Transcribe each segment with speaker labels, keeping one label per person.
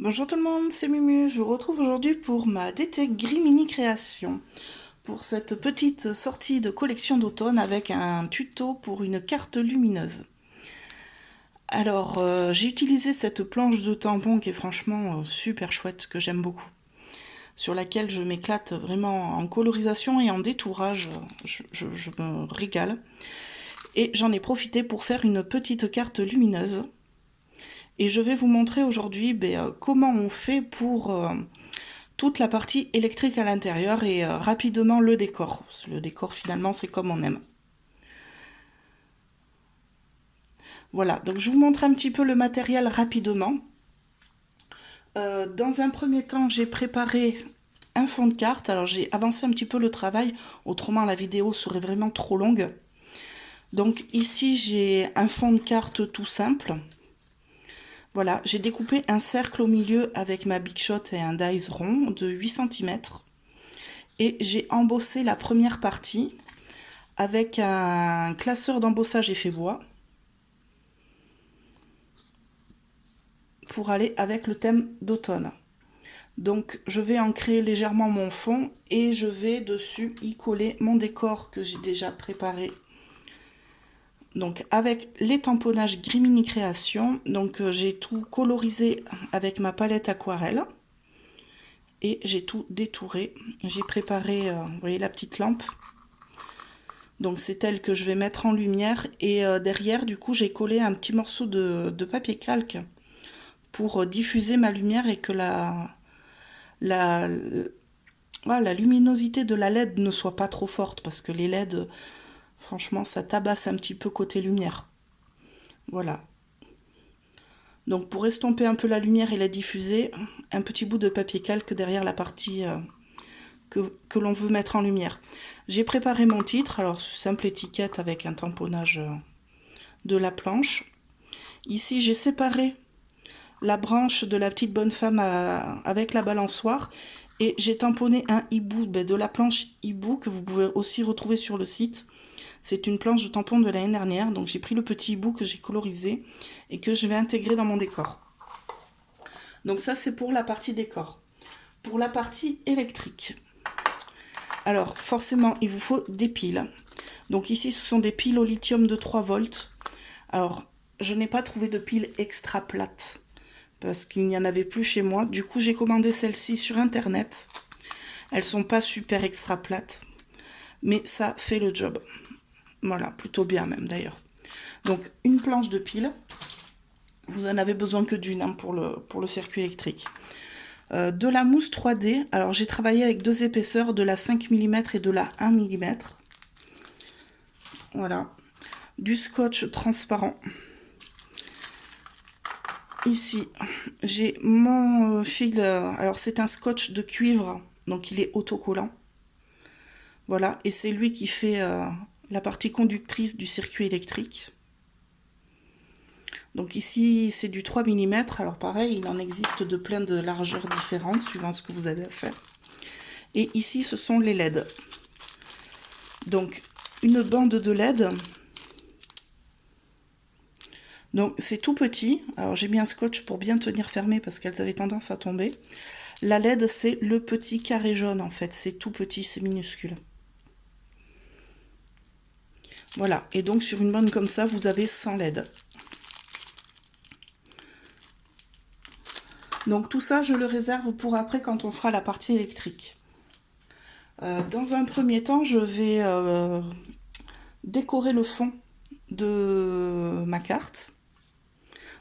Speaker 1: Bonjour tout le monde, c'est Mumu. Je vous retrouve aujourd'hui pour ma DT Gris Mini Création. Pour cette petite sortie de collection d'automne avec un tuto pour une carte lumineuse. Alors, j'ai utilisé cette planche de tampon qui est franchement super chouette, que j'aime beaucoup. Sur laquelle je m'éclate vraiment en colorisation et en détourage. Je me régale. Et j'en ai profité pour faire une petite carte lumineuse. Et je vais vous montrer aujourd'hui comment on fait pour toute la partie électrique à l'intérieur et rapidement le décor. Le décor finalement c'est comme on aime. Voilà, donc je vous montre un petit peu le matériel rapidement. Dans un premier temps, j'ai préparé un fond de carte. Alors j'ai avancé un petit peu le travail, autrement la vidéo serait vraiment trop longue. Donc ici j'ai un fond de carte tout simple. Voilà, j'ai découpé un cercle au milieu avec ma Big Shot et un dies rond de 8 cm. Et j'ai embossé la première partie avec un classeur d'embossage effet bois pour aller avec le thème d'automne. Donc je vais ancrer légèrement mon fond et je vais dessus y coller mon décor que j'ai déjà préparé. Donc avec les tamponnages Gris Mini Création, donc j'ai tout colorisé avec ma palette aquarelle et j'ai tout détouré. J'ai préparé, vous voyez la petite lampe. Donc c'est elle que je vais mettre en lumière et derrière du coup j'ai collé un petit morceau de papier calque pour diffuser ma lumière et que la luminosité de la LED ne soit pas trop forte parce que les LED franchement ça tabasse un petit peu côté lumière. Voilà. Donc pour estomper un peu la lumière et la diffuser, un petit bout de papier calque derrière la partie que l'on veut mettre en lumière. J'ai préparé mon titre, alors simple étiquette avec un tamponnage de la planche. Ici j'ai séparé la branche de la petite bonne femme avec la balançoire et j'ai tamponné un hibou de la planche hibou que vous pouvez aussi retrouver sur le site. C'est une planche de tampon de l'année dernière, donc j'ai pris le petit hibou que j'ai colorisé et que je vais intégrer dans mon décor. Donc ça c'est pour la partie décor. Pour la partie électrique, alors forcément il vous faut des piles. Donc ici ce sont des piles au lithium de 3 volts. Alors je n'ai pas trouvé de piles extra plates parce qu'il n'y en avait plus chez moi. Du coup j'ai commandé celles-ci sur internet. Elles sont pas super extra plates, mais ça fait le job. Voilà, plutôt bien même d'ailleurs. Donc une planche de piles. Vous en avez besoin que d'une pour le circuit électrique. De la mousse 3D. Alors j'ai travaillé avec deux épaisseurs, de la 5 mm et de la 1 mm. Voilà. Du scotch transparent. Ici, j'ai mon fil. Alors c'est un scotch de cuivre, donc il est autocollant. Voilà, et c'est lui qui fait la partie conductrice du circuit électrique. Donc ici, c'est du 3 mm. Alors pareil, il en existe de plein de largeurs différentes, suivant ce que vous avez à faire. Et ici, ce sont les LED. Donc, une bande de LED. Donc, c'est tout petit. Alors, j'ai mis un scotch pour bien tenir fermé parce qu'elles avaient tendance à tomber. La LED, c'est le petit carré jaune, en fait. C'est tout petit, c'est minuscule. Voilà. Et donc, sur une bande comme ça, vous avez 100 LED. Donc tout ça, je le réserve pour après quand on fera la partie électrique. Dans un premier temps, je vais décorer le fond de ma carte.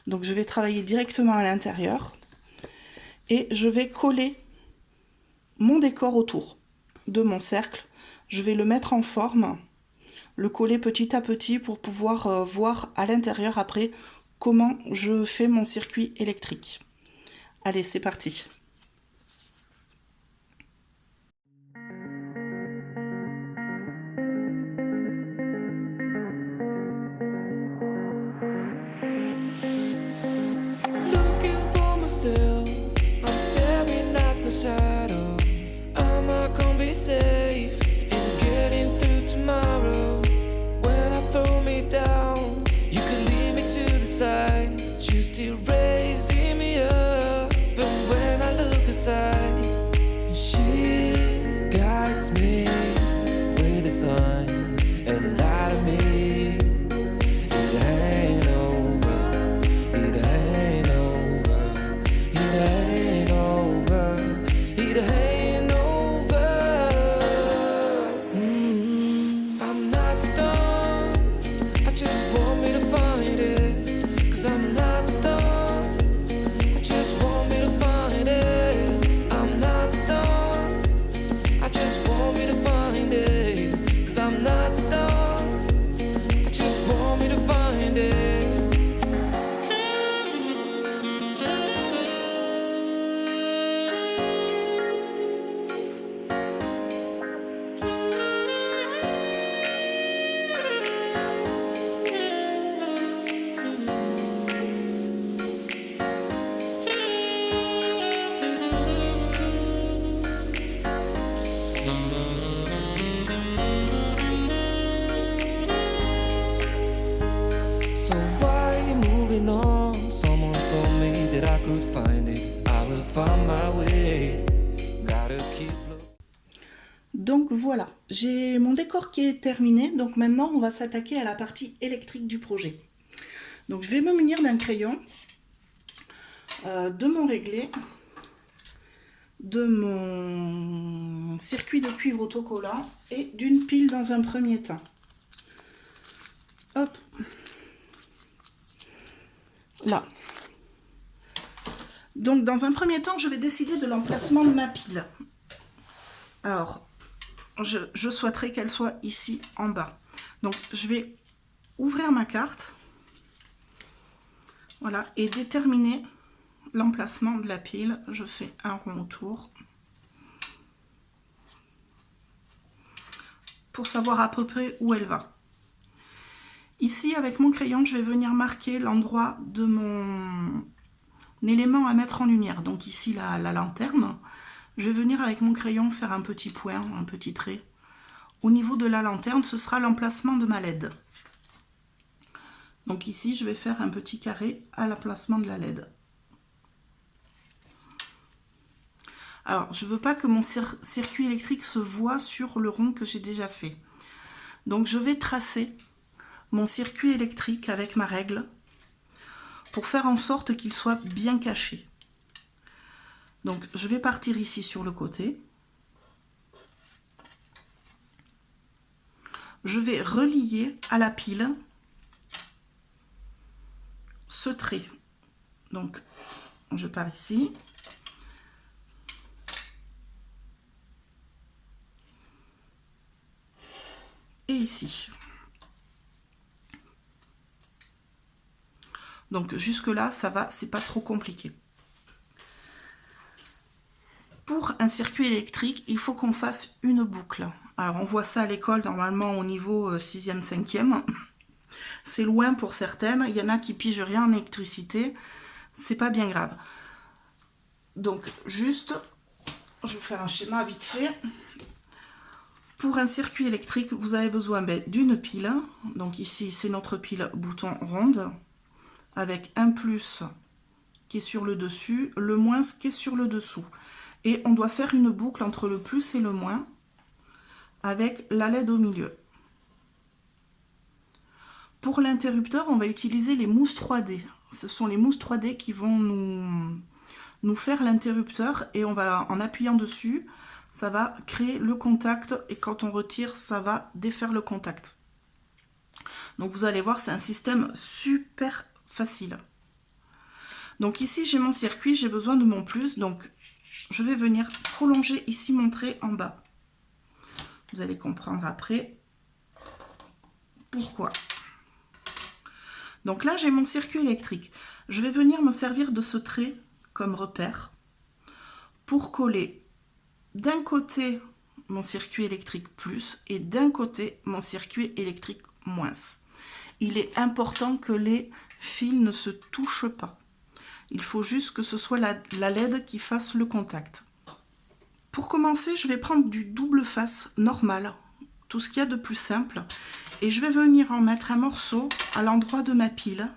Speaker 1: Donc je vais travailler directement à l'intérieur. Et je vais coller mon décor autour de mon cercle. Je vais le mettre en forme, le coller petit à petit pour pouvoir voir à l'intérieur après comment je fais mon circuit électrique. Allez, c'est parti.
Speaker 2: I'm staring at my shadow. Am I gonna be safe in getting through tomorrow? When I throw me down, you can lead me to the side. You still raising me up, but So why are you moving on? Someone told me that I could find it. I will find my way. Gotta keep looking.
Speaker 1: Donc voilà, j'ai mon décor qui est terminé. Donc maintenant, on va s'attaquer à la partie électrique du projet. Donc je vais me munir d'un crayon, de mon réglé, de mon circuit de cuivre autocollant et d'une pile dans un premier temps. Hop, là. Donc dans un premier temps, je vais décider de l'emplacement de ma pile. Alors, je souhaiterais qu'elle soit ici en bas. Donc je vais ouvrir ma carte, voilà, et déterminer l'emplacement de la pile. Je fais un rond autour pour savoir à peu près où elle va. Ici, avec mon crayon, je vais venir marquer l'endroit de mon élément à mettre en lumière. Donc ici, la lanterne. Je vais venir avec mon crayon faire un petit point, un petit trait. Au niveau de la lanterne, ce sera l'emplacement de ma LED. Donc ici, je vais faire un petit carré à l'emplacement de la LED. Alors, je ne veux pas que mon circuit électrique se voit sur le rond que j'ai déjà fait. Donc, je vais tracer mon circuit électrique avec ma règle pour faire en sorte qu'il soit bien caché. Donc, je vais partir ici sur le côté. Je vais relier à la pile ce trait. Donc, je pars ici. Et ici. Donc jusque là ça va, c'est pas trop compliqué. Pour un circuit électrique, il faut qu'on fasse une boucle. Alors on voit ça à l'école normalement au niveau 6e, 5e. C'est loin pour certaines, il y en a qui pigent rien en électricité, c'est pas bien grave. Donc juste, je vais vous faire un schéma vite fait. Pour un circuit électrique, vous avez besoin d'une pile. Donc ici, c'est notre pile bouton ronde, avec un plus qui est sur le dessus, le moins qui est sur le dessous. Et on doit faire une boucle entre le plus et le moins, avec la LED au milieu. Pour l'interrupteur, on va utiliser les mousses 3D. Ce sont les mousses 3D qui vont nous faire l'interrupteur, et on va, en appuyant dessus, ça va créer le contact, et quand on retire, ça va défaire le contact. Donc vous allez voir, c'est un système super facile. Donc ici, j'ai mon circuit, j'ai besoin de mon plus, donc je vais venir prolonger ici mon trait en bas. Vous allez comprendre après pourquoi. Donc là, j'ai mon circuit électrique. Je vais venir me servir de ce trait comme repère pour coller d'un côté mon circuit électrique plus et d'un côté mon circuit électrique moins. Il est important que les fils ne se touchent pas. Il faut juste que ce soit la LED qui fasse le contact. Pour commencer, je vais prendre du double face normal, tout ce qu'il y a de plus simple, et je vais venir en mettre un morceau à l'endroit de ma pile,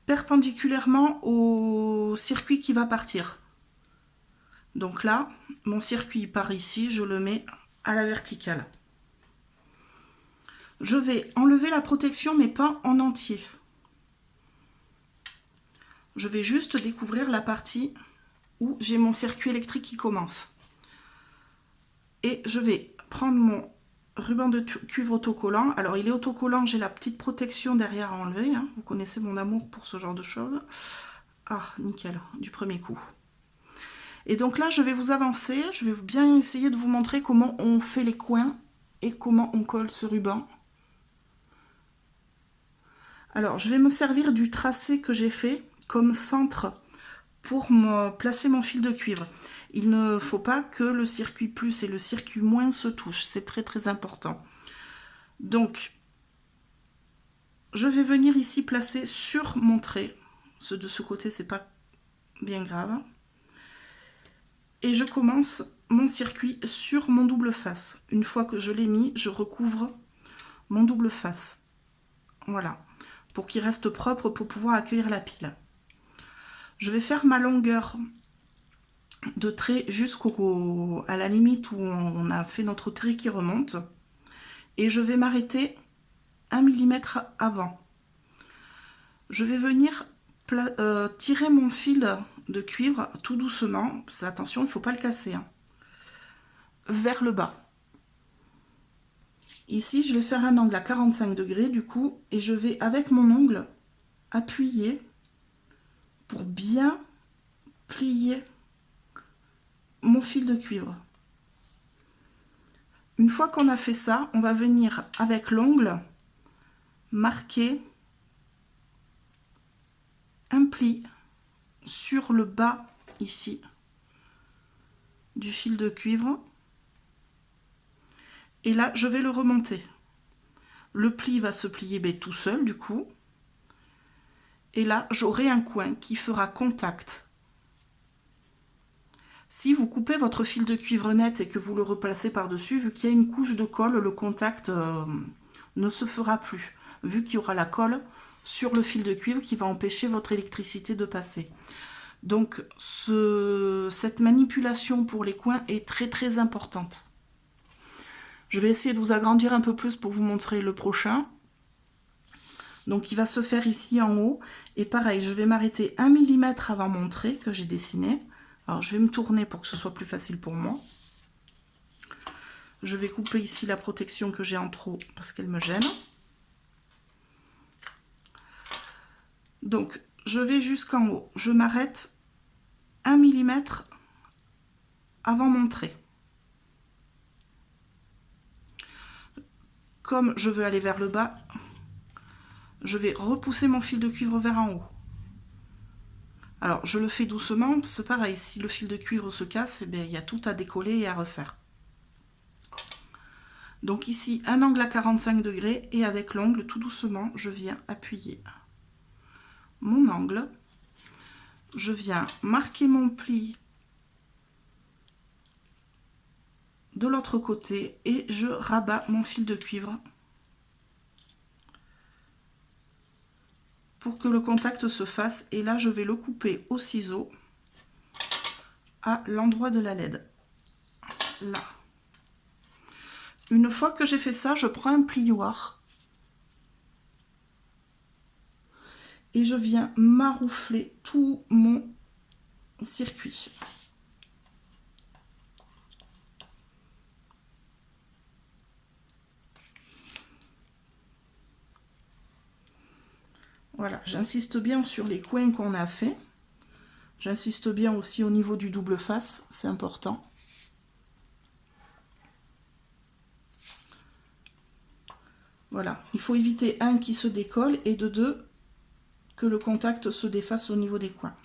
Speaker 1: perpendiculairement au circuit qui va partir. Donc là, mon circuit part ici, je le mets à la verticale. Je vais enlever la protection, mais pas en entier. Je vais juste découvrir la partie où j'ai mon circuit électrique qui commence. Et je vais prendre mon ruban de cuivre autocollant. Alors il est autocollant, j'ai la petite protection derrière à enlever. Hein. Vous connaissez mon amour pour ce genre de choses. Ah, nickel, du premier coup. Et donc là, je vais vous avancer. Je vais bien essayer de vous montrer comment on fait les coins et comment on colle ce ruban. Alors, je vais me servir du tracé que j'ai fait comme centre pour placer mon fil de cuivre. Il ne faut pas que le circuit plus et le circuit moins se touchent. C'est très très important. Donc, je vais venir ici placer sur mon trait. De ce côté, c'est pas bien grave. Et je commence mon circuit sur mon double face. Une fois que je l'ai mis, je recouvre mon double face. Voilà. pour qu'il reste propre pour pouvoir accueillir la pile. Je vais faire ma longueur de trait jusqu'à la limite où on a fait notre trait qui remonte. Et je vais m'arrêter 1 mm avant. Je vais venir tirer mon fil de cuivre tout doucement, attention, il ne faut pas le casser, hein, vers le bas. Ici, je vais faire un angle à 45 degrés du coup, et je vais avec mon ongle appuyer pour bien plier mon fil de cuivre. Une fois qu'on a fait ça, on va venir avec l'ongle marquer un pli sur le bas ici du fil de cuivre. Et là, je vais le remonter. Le pli va se plier tout seul du coup. Et là, j'aurai un coin qui fera contact. Si vous coupez votre fil de cuivre net et que vous le replacez par-dessus, vu qu'il y a une couche de colle, le contact ne se fera plus, vu qu'il y aura la colle sur le fil de cuivre qui va empêcher votre électricité de passer. Donc, cette manipulation pour les coins est très très importante. Je vais essayer de vous agrandir un peu plus pour vous montrer le prochain. Donc, il va se faire ici en haut. Et pareil, je vais m'arrêter 1 mm avant mon trait que j'ai dessiné. Alors, je vais me tourner pour que ce soit plus facile pour moi. Je vais couper ici la protection que j'ai en trop parce qu'elle me gêne. Donc, je vais jusqu'en haut. Je m'arrête 1 mm avant mon trait. Comme je veux aller vers le bas, je vais repousser mon fil de cuivre vers en haut. Alors, je le fais doucement, c'est pareil, si le fil de cuivre se casse, eh bien, il y a tout à décoller et à refaire. Donc ici, un angle à 45 degrés et avec l'ongle, tout doucement, je viens appuyer mon angle. Je viens marquer mon pli de l'autre côté et je rabats mon fil de cuivre pour que le contact se fasse. Et là, je vais le couper au ciseau à l'endroit de la LED. Là. Une fois que j'ai fait ça, je prends un plioir et je viens maroufler tout mon circuit. Voilà, j'insiste bien sur les coins qu'on a fait. J'insiste bien aussi au niveau du double face, c'est important. Voilà, il faut éviter un qui se décolle et de deux que le contact se défasse au niveau des coins.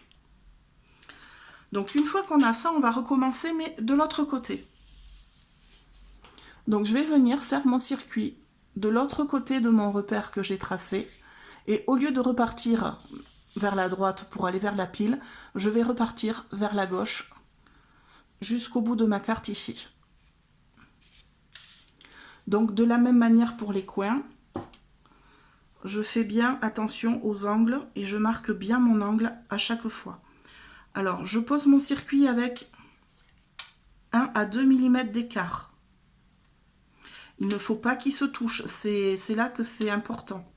Speaker 1: Donc une fois qu'on a ça, on va recommencer mais de l'autre côté. Donc je vais venir faire mon circuit de l'autre côté de mon repère que j'ai tracé. Et au lieu de repartir vers la droite pour aller vers la pile, je vais repartir vers la gauche jusqu'au bout de ma carte ici. Donc de la même manière pour les coins, je fais bien attention aux angles et je marque bien mon angle à chaque fois. Alors je pose mon circuit avec 1 à 2 mm d'écart. Il ne faut pas qu'il se touche, c'est là que c'est important.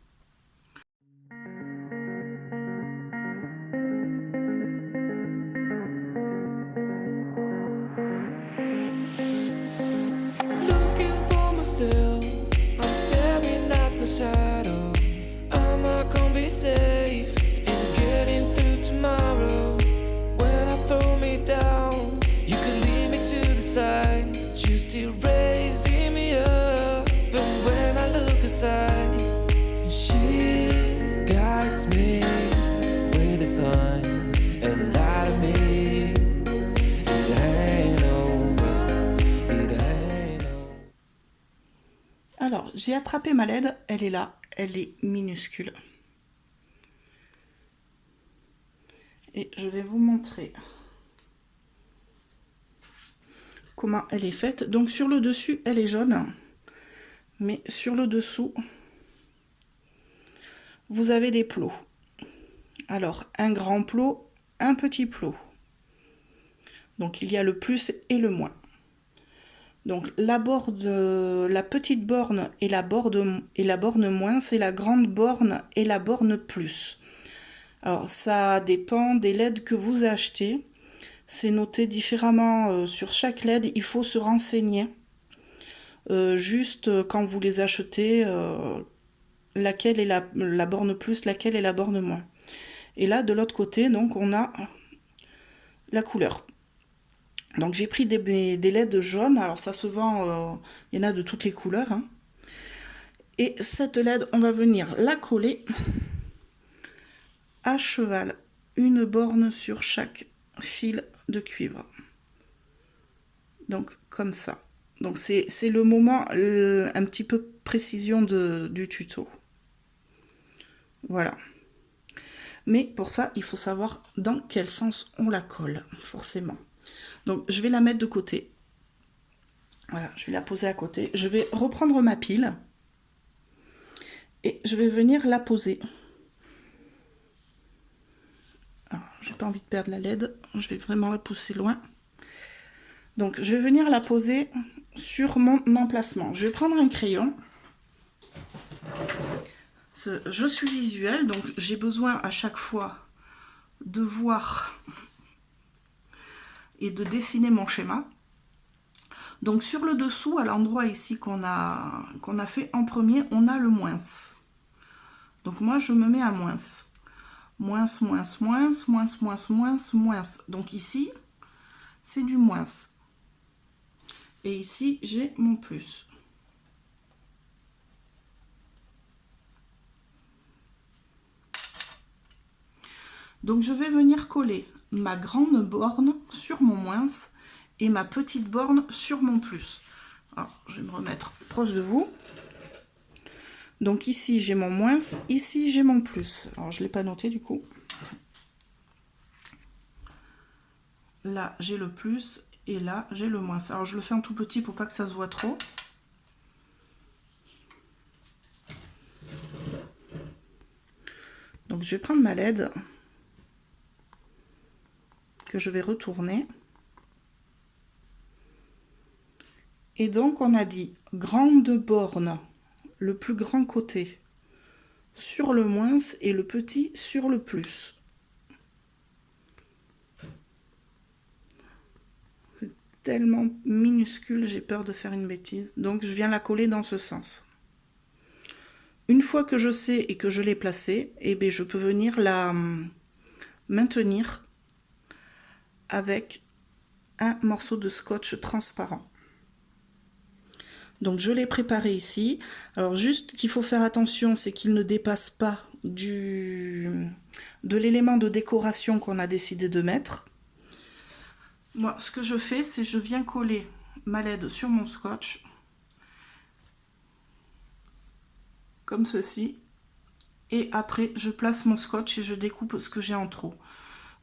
Speaker 2: I'm staring at my shadow. Am I gonna be safe in getting through tomorrow? When I throw me down, you could lead me to the side. You still raising me up, but when I look aside, she guides me with a sign and lie to me. It ain't over, it ain't over.
Speaker 1: Alors, j'ai attrapé ma LED, elle est là, elle est minuscule. Et je vais vous montrer comment elle est faite. Donc sur le dessus, elle est jaune, mais sur le dessous, vous avez des plots. Alors, un grand plot, un petit plot. Donc, il y a le plus et le moins. Donc, la petite borne et la borne moins, c'est la grande borne et la borne plus. Alors, ça dépend des LED que vous achetez. C'est noté différemment sur chaque LED. Il faut se renseigner. Juste quand vous les achetez, laquelle est la borne plus, laquelle est la borne moins. Et là, de l'autre côté, donc, on a la couleur. Donc, j'ai pris des LED jaunes. Alors, ça se vend, il y en a de toutes les couleurs. Hein. Et cette LED, on va venir la coller à cheval. Une borne sur chaque fil de cuivre. Donc, comme ça. Donc, c'est le moment, un petit peu précision du tuto. Voilà. Mais pour ça, il faut savoir dans quel sens on la colle, forcément. Donc, je vais la mettre de côté. Voilà, je vais la poser à côté. Je vais reprendre ma pile. Et je vais venir la poser. Alors, j'ai pas envie de perdre la LED. Je vais vraiment la pousser loin. Donc, je vais venir la poser sur mon emplacement. Je vais prendre un crayon. Je suis visuelle, donc j'ai besoin à chaque fois de voir et de dessiner mon schéma. Donc sur le dessous, à l'endroit ici qu'on a fait en premier, on a le moins. Donc moi je me mets à moins. Moins, moins, moins, moins, moins, moins, moins. Donc ici, c'est du moins. Et ici, j'ai mon plus. Donc je vais venir coller ma grande borne sur mon moins et ma petite borne sur mon plus. Alors, je vais me remettre proche de vous. Donc ici j'ai mon moins, ici j'ai mon plus. Alors je ne l'ai pas noté du coup. Là j'ai le plus et là j'ai le moins. Alors je le fais en tout petit pour pas que ça se voit trop. Donc je vais prendre ma LED que je vais retourner. Et donc on a dit grande borne, le plus grand côté sur le moins et le petit sur le plus. C'est tellement minuscule, j'ai peur de faire une bêtise. Donc je viens la coller dans ce sens. Une fois que je sais et que je l'ai placée, eh bien, je peux venir la maintenir avec un morceau de scotch transparent. Donc je l'ai préparé ici. Alors juste qu'il faut faire attention, c'est qu'il ne dépasse pas de l'élément de décoration qu'on a décidé de mettre. Moi, ce que je fais, c'est je viens coller ma LED sur mon scotch. Comme ceci. Et après, je place mon scotch et je découpe ce que j'ai en trop.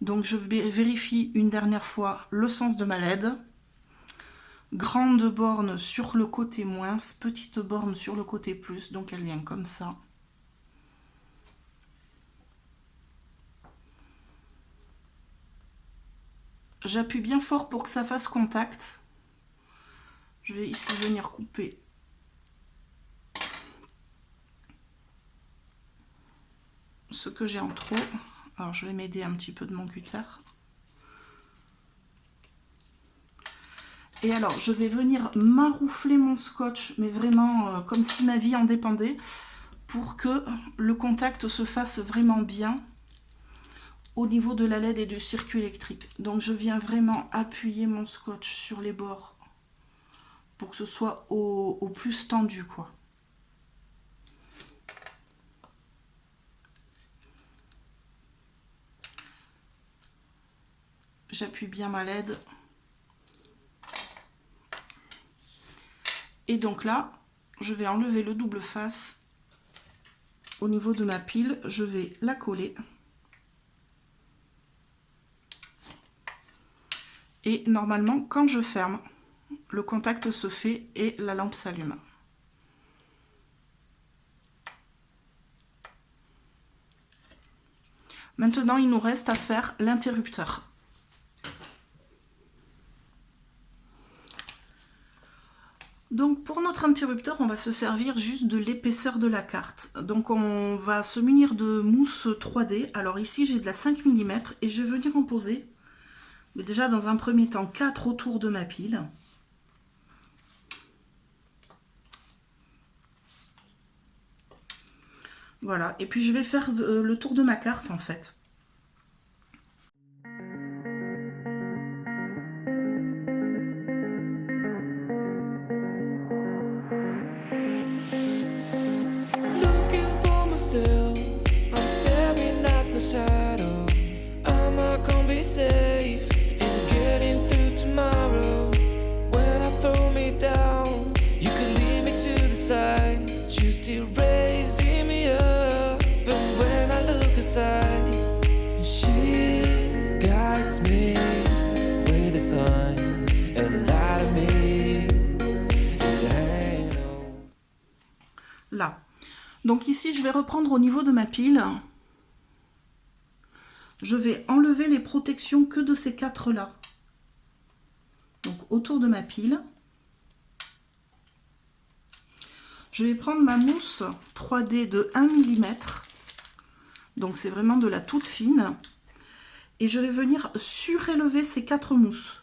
Speaker 1: Donc je vérifie une dernière fois le sens de ma LED. Grande borne sur le côté moins, petite borne sur le côté plus, donc elle vient comme ça. J'appuie bien fort pour que ça fasse contact. Je vais ici venir couper ce que j'ai en trop. Alors je vais m'aider un petit peu de mon cutter. Et alors, je vais venir maroufler mon scotch, mais vraiment comme si ma vie en dépendait, pour que le contact se fasse vraiment bien au niveau de la LED et du circuit électrique. Donc, je viens vraiment appuyer mon scotch sur les bords pour que ce soit au plus tendu, quoi. J'appuie bien ma LED. Et donc là, je vais enlever le double face au niveau de ma pile. Je vais la coller. Et normalement, quand je ferme, le contact se fait et la lampe s'allume. Maintenant, il nous reste à faire l'interrupteur. Donc pour notre interrupteur, on va se servir juste de l'épaisseur de la carte. Donc on va se munir de mousse 3D. Alors ici, j'ai de la 5 mm et je vais venir en poser, mais déjà dans un premier temps, 4 autour de ma pile. Voilà, et puis je vais faire le tour de ma carte en fait.
Speaker 2: Looking for myself, I'm staring at my shadow. Am I gonna be safe in getting through tomorrow? When I throw me down, you can lead me to the side. You still raising me up, and when I look aside, she guides me with a sign and light of me. It ain't no.
Speaker 1: Là. Donc ici, je vais reprendre au niveau de ma pile. Je vais enlever les protections que de ces 4-là. Donc autour de ma pile. Je vais prendre ma mousse 3D de 1 mm. Donc c'est vraiment de la toute fine. Et je vais venir surélever ces 4 mousses.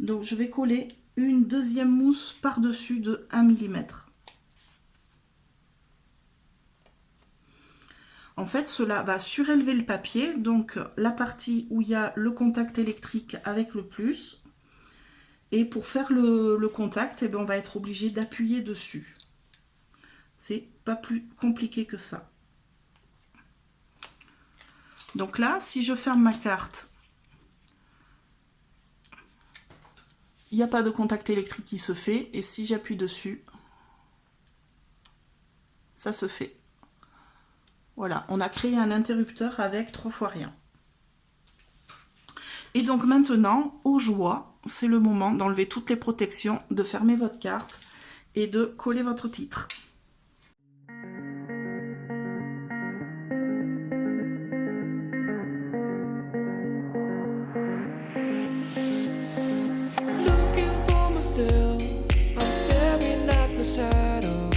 Speaker 1: Donc je vais coller une deuxième mousse par-dessus de 1 mm. En fait, cela va surélever le papier, donc la partie où il y a le contact électrique avec le plus. Et pour faire le contact, eh bien, on va être obligé d'appuyer dessus. C'est pas plus compliqué que ça. Donc là, si je ferme ma carte, il n'y a pas de contact électrique qui se fait. Et si j'appuie dessus, ça se fait. Voilà, on a créé un interrupteur avec 3 fois rien. Et donc maintenant, aux joies, c'est le moment d'enlever toutes les protections, de fermer votre carte et de coller votre titre.
Speaker 2: Looking for myself, I'm staring at my shadow.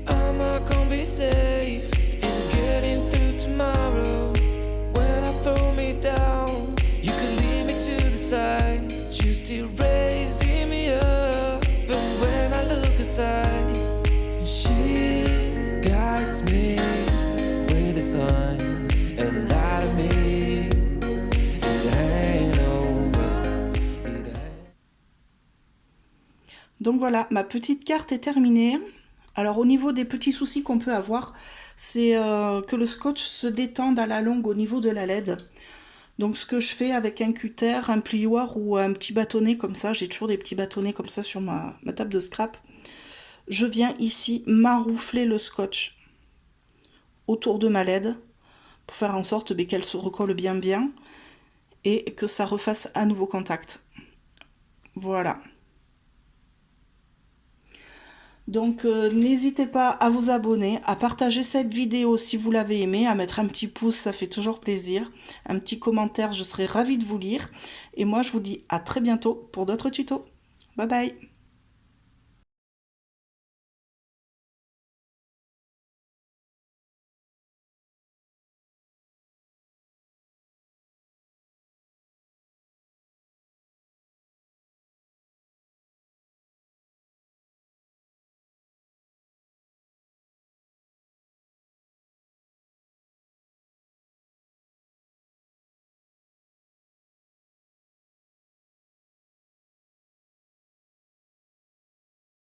Speaker 2: Am I gonna be safe in getting through tomorrow? When I throw me down, you can lead me to the side. You still raising me up, and when I look aside, she guides me with a sign and light of me. It ain't over. It ain't.
Speaker 1: Donc voilà, ma petite carte est terminée. Alors au niveau des petits soucis qu'on peut avoir, c'est que le scotch se détende à la longue au niveau de la LED. Donc ce que je fais avec un cutter, un plioir ou un petit bâtonnet comme ça, j'ai toujours des petits bâtonnets comme ça sur ma table de scrap. Je viens ici maroufler le scotch autour de ma LED pour faire en sorte qu'elle se recolle bien et que ça refasse à nouveau contact. Voilà. Donc n'hésitez pas à vous abonner, à partager cette vidéo si vous l'avez aimée, à mettre un petit pouce, ça fait toujours plaisir. Un petit commentaire, je serai ravie de vous lire. Et moi je vous dis à très bientôt pour d'autres tutos. Bye bye.